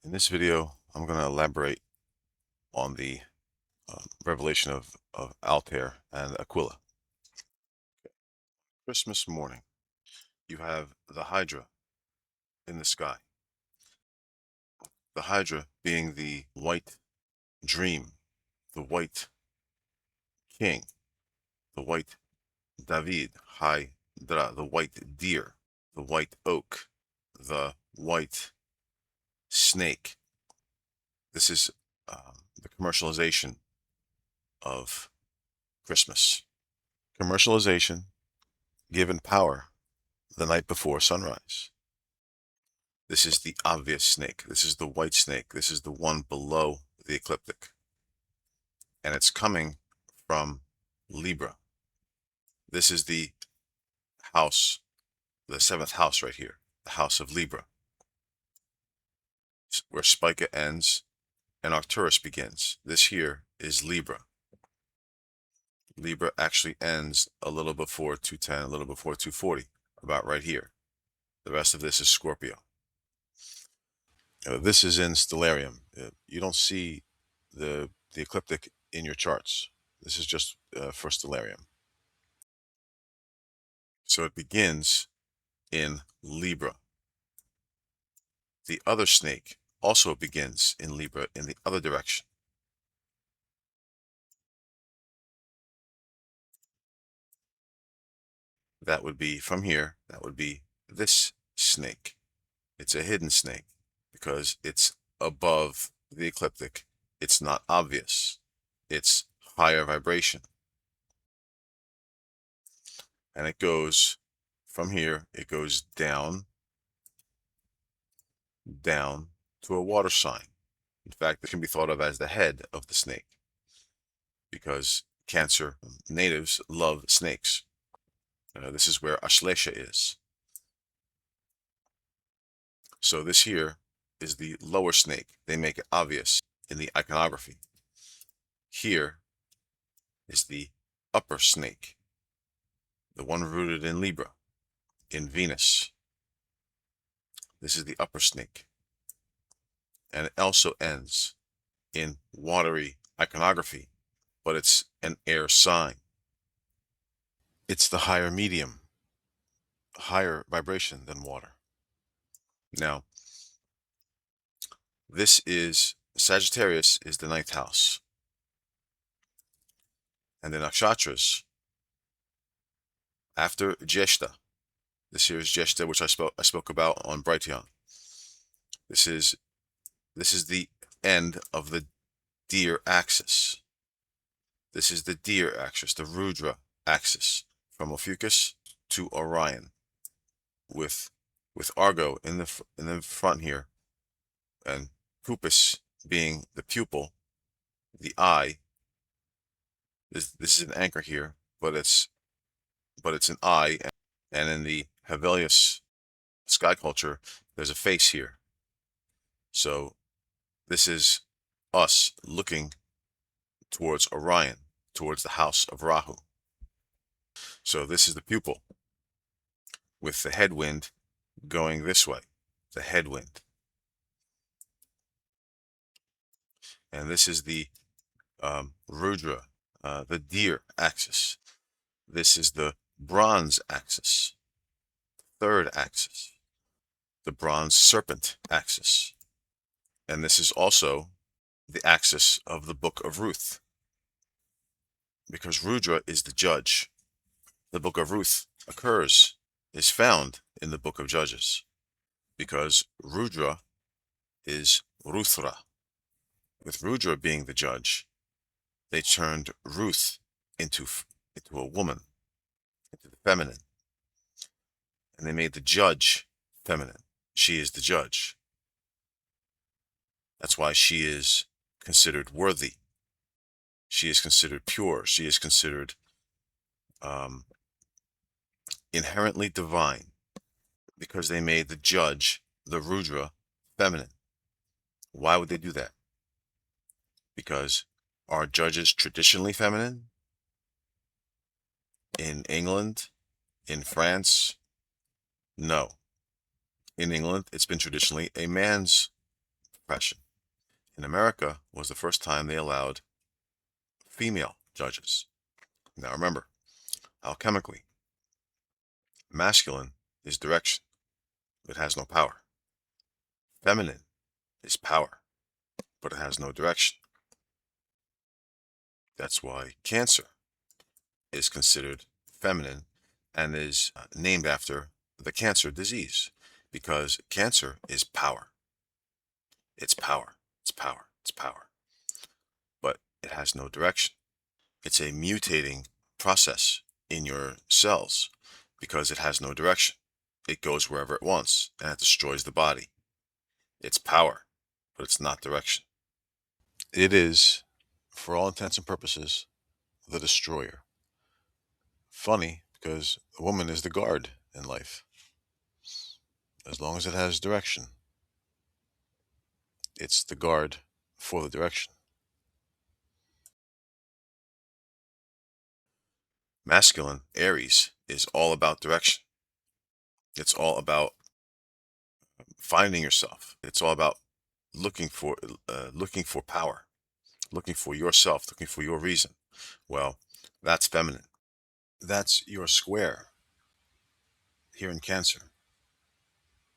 In this video, I'm going to elaborate on the revelation of Altair and Aquila. Christmas morning, you have the Hydra in the sky. The Hydra being the white dream, the white king, the white David, Hydra, the white deer, the white oak, the white snake. This is the commercialization of Christmas. Commercialization given power the night before sunrise. This is the obvious snake. This is the white snake. This is the one below the ecliptic. And it's coming from Libra. This is the house, the seventh house right here, the house of Libra, where Spica ends and Arcturus begins. This here is Libra. Libra actually ends a little before 210, a little before 240, about right here. The rest of this is Scorpio. This is in Stellarium. You don't see the ecliptic in your charts. This is just for Stellarium. So it begins in Libra. The other snake also begins in Libra in the other direction. That would be from here, that would be this snake. It's a hidden snake because it's above the ecliptic. It's not obvious. It's higher vibration. And it goes from here, it goes down to a water sign. In fact, it can be thought of as the head of the snake because Cancer natives love snakes. This is where Ashlesha is. So this here is the lower snake. They make it obvious in the iconography. Here is the upper snake, the one rooted in Libra, in Venus. This is the upper snake. And it also ends in watery iconography, but it's an air sign. It's the higher medium, higher vibration than water. Now, this is Sagittarius is the ninth house. And the nakshatras, after Jeshta, this here is Jeshta, which I spoke about on Brighteon. This is the end of the deer axis. This is the deer axis, the Rudra axis, from Ophiuchus to Orion, with Argo in the front here, and Pupus being the pupil, the eye. This is an anchor here, but it's an eye, and in the Hevelius sky culture, there's a face here. So this is us looking towards Orion, towards the house of Rahu. So this is the pupil, with the headwind going this way, the headwind. And this is the Rudra, the deer axis. This is the bronze axis, third axis, the bronze serpent axis. And this is also the axis of the book of Ruth, because Rudra is the judge. The book of Ruth is found in the book of Judges, because Rudra is Ruthra. With Rudra being the judge, they turned Ruth into a woman, into the feminine. And they made the judge feminine. She is the judge. That's why she is considered worthy. She is considered pure. She is considered inherently divine, because they made the judge, the Rudra, feminine. Why would they do that? Because are judges traditionally feminine? In England? In France? No. In England, it's been traditionally a man's oppression. In America was the first time they allowed female judges. Now remember, alchemically, masculine is direction. It has no power. Feminine is power, but it has no direction. That's why Cancer is considered feminine and is named after the cancer disease, because cancer is power. It's power. It's power. It's power. But it has no direction. It's a mutating process in your cells because it has no direction. It goes wherever it wants and it destroys the body. It's power, but it's not direction. It is, for all intents and purposes, the destroyer. Funny, because a woman is the guard in life. As long as it has direction, it's the guard for the direction. Masculine, Aries, is all about direction. It's all about finding yourself. It's all about looking for power, looking for yourself, looking for your reason. Well, that's feminine. That's your square here in Cancer.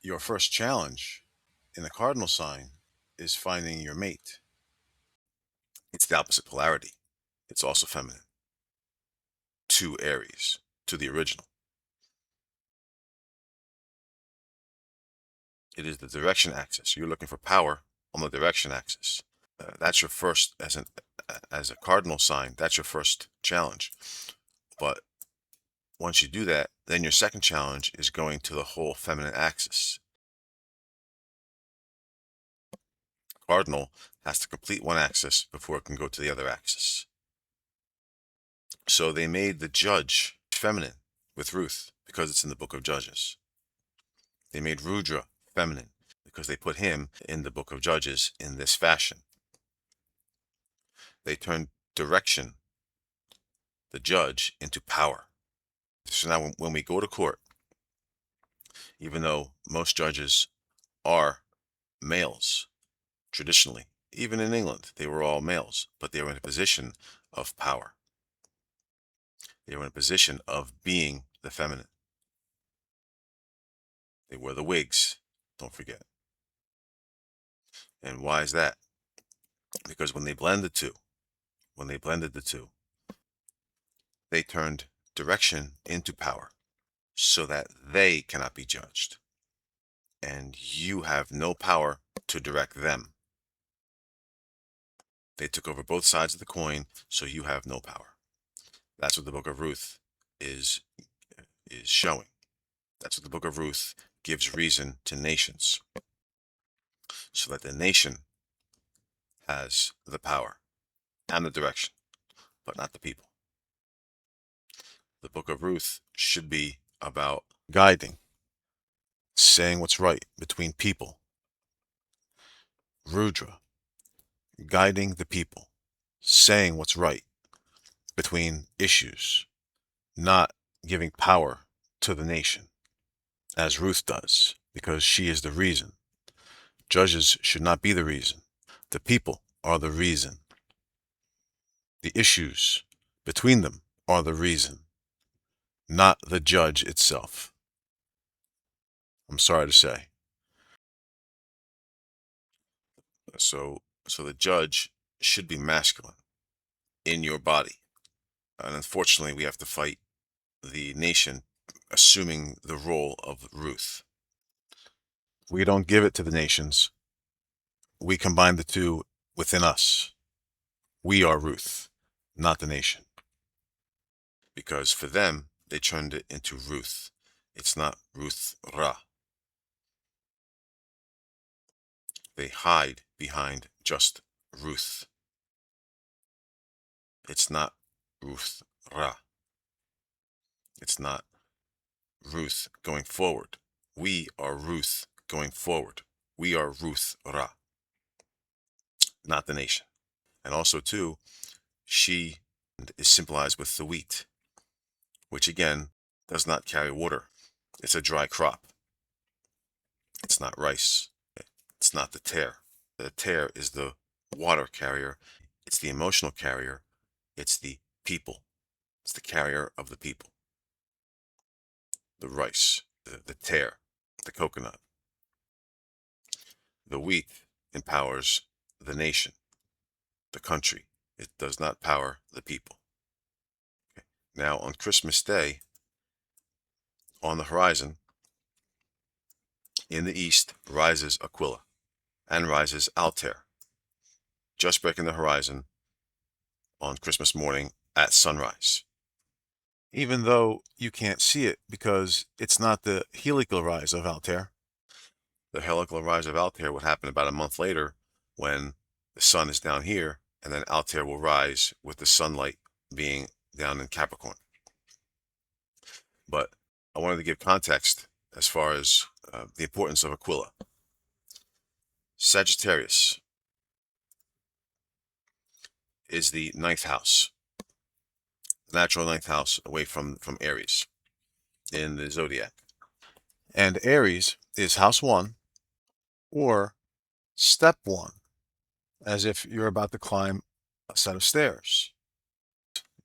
Your first challenge in the cardinal sign is finding your mate. It's the opposite polarity. It's also feminine to Aries, to the original. It is the direction axis. You're looking for power on the direction axis. That's your first, as a cardinal sign, that's your first challenge. But once you do that, then your second challenge is going to the whole feminine axis. Cardinal has to complete one axis before it can go to the other axis. So they made the judge feminine with Ruth because it's in the book of Judges. They made Rudra feminine because they put him in the book of Judges in this fashion. They turned direction, the judge, into power. So now when we go to court, even though most judges are males, traditionally, even in England, they were all males, but they were in a position of power. They were in a position of being the feminine. They wore the wigs, don't forget. And why is that? Because when they blended the two, they turned direction into power so that they cannot be judged. And you have no power to direct them. They took over both sides of the coin, so you have no power. That's what the book of Ruth is showing. That's what the book of Ruth gives reason to nations, so that the nation has the power and the direction, but not the people. The book of Ruth should be about guiding, saying what's right between people. Rudra, guiding the people, saying what's right between issues, not giving power to the nation, as Ruth does, because she is the reason. Judges should not be the reason. The people are the reason. The issues between them are the reason, not the judge itself. I'm sorry to say. So the judge should be masculine in your body. And unfortunately, we have to fight the nation assuming the role of Ruth. We don't give it to the nations. We combine the two within us. We are Ruth, not the nation. Because for them, they turned it into Ruth. It's not Ruth Ra. They hide behind just Ruth. It's not Ruth Ra. It's not Ruth going forward. We are Ruth going forward. We are Ruth Ra, not the nation. And also, too, she is symbolized with the wheat, which again does not carry water. It's a dry crop. It's not rice. It's not the tear. Altair is the water carrier. It's the emotional carrier. It's the people. It's the carrier of the people. The rice, the tear, the coconut. The wheat empowers the nation, the country. It does not power the people. Okay. Now, on Christmas Day, on the horizon, in the east, rises Aquila and rises Altair, just breaking the horizon on Christmas morning at sunrise. Even though you can't see it because it's not the heliacal rise of Altair. The heliacal rise of Altair would happen about a month later when the sun is down here, and then Altair will rise with the sunlight being down in Capricorn. But I wanted to give context as far as the importance of Aquila. Sagittarius is the ninth house, the natural ninth house away from Aries in the zodiac. And Aries is house 1 or step 1, as if you're about to climb a set of stairs.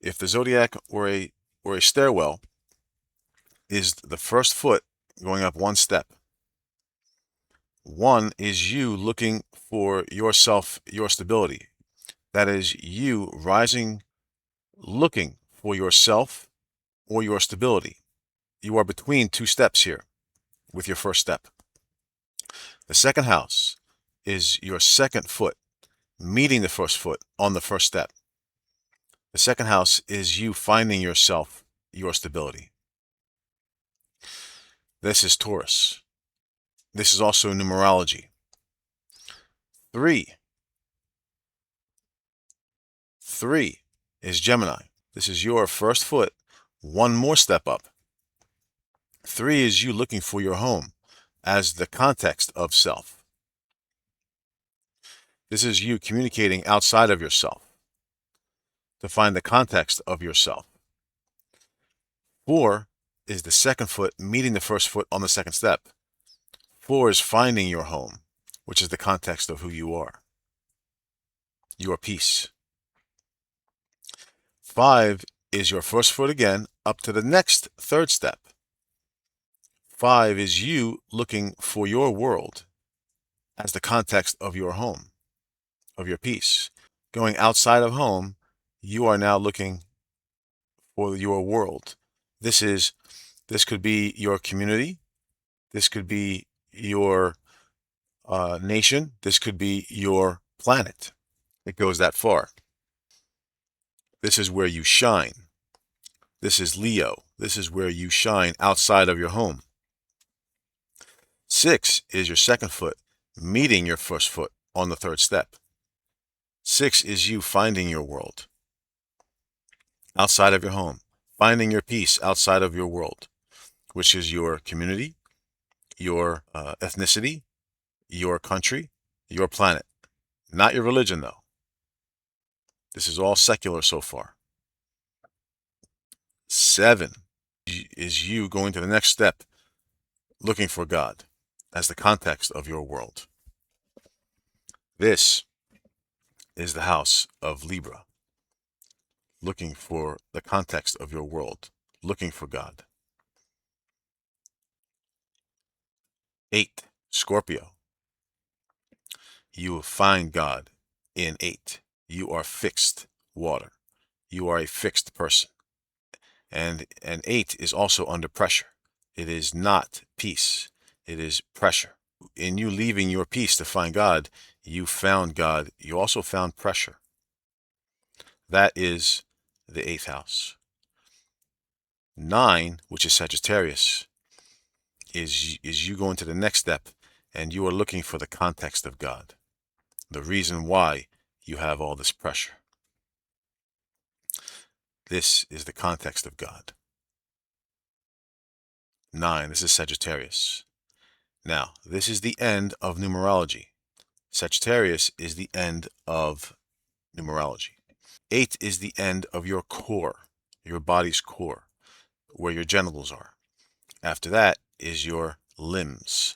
If the zodiac were a stairwell, is the first foot going up 1 step. 1 is you looking for yourself, your stability. That is you rising, looking for yourself or your stability. You are between 2 steps here with your first step. The second house is your second foot meeting the first foot on the first step. The second house is you finding yourself, your stability. This is Taurus. This is also numerology. 3 is Gemini. This is your first foot, 1 more step up. 3 is you looking for your home as the context of self. This is you communicating outside of yourself to find the context of yourself. 4 is the second foot meeting the first foot on the second step. 4 is finding your home, which is the context of who you are, your peace. 5 is your first foot again up to the next third step. 5 is you looking for your world as the context of your home, of your peace. Going outside of home, you are now looking for your world. This could be your community. This could be your nation. This could be your planet. It goes that far. This is where you shine. This is Leo. This is where you shine outside of your home. 6 is your second foot meeting your first foot on the third step. 6 is you finding your world outside of your home, finding your peace outside of your world, which is your community, your ethnicity, your country, your planet. Not your religion, though. This is all secular so far. 7 is you going to the next step, looking for God as the context of your world. This is the house of Libra, looking for the context of your world, looking for God. 8, Scorpio. You will find God in 8. You are fixed water. You are a fixed person. And 8 is also under pressure. It is not peace. It is pressure. In you leaving your peace to find God, you found God. You also found pressure. That is the 8th house. 9, which is Sagittarius, is you going to the next step, and you are looking for the context of God, the reason why you have all this pressure. This is the context of God. 9, this is Sagittarius. Now, this is the end of numerology. Sagittarius is the end of numerology. 8 is the end of your core, your body's core, where your genitals are. After that is your limbs.